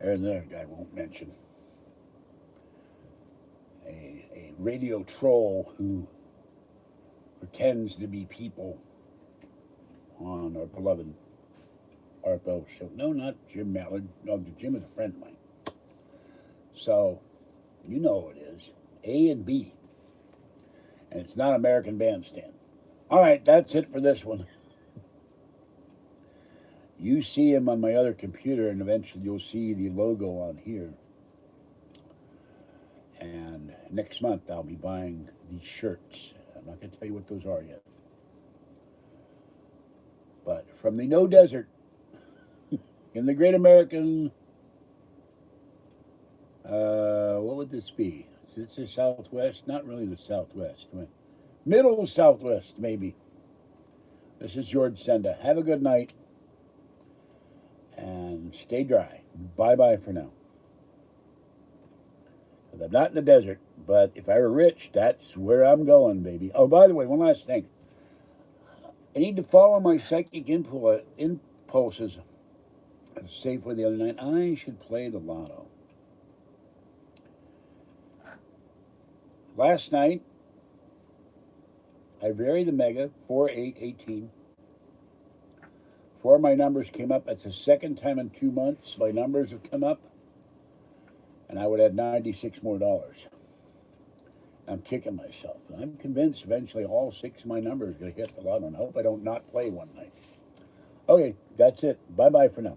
There's another guy I won't mention. A radio troll who pretends to be people on our beloved Art Bell show. No, not Jim Mallard. No, Jim is a friend of mine. So, you know who it is. A and B. And it's not American Bandstand. All right, that's it for this one. You see him on my other computer, and eventually you'll see the logo on here. And next month I'll be buying these shirts. I'm not going to tell you what those are yet. But from the No Desert, in the Great American, what would this be? Is this the Southwest? Not really the Southwest. Middle Southwest, maybe. This is George Senda. Have a good night. And stay dry. Bye-bye for now. Because I'm not in the desert, but if I were rich, that's where I'm going, baby. Oh, by the way, one last thing. I need to follow my psychic impulses. Safeway the other night. I should play the lotto. Last night, I varied the Mega, 4, 8, 18. 4 of my numbers came up. That's the second time in 2 months my numbers have come up. And I would add $96 more. I'm kicking myself. I'm convinced eventually all 6 of my numbers are going to hit the lotto. And I hope I don't not play one night. Okay, that's it. Bye-bye for now.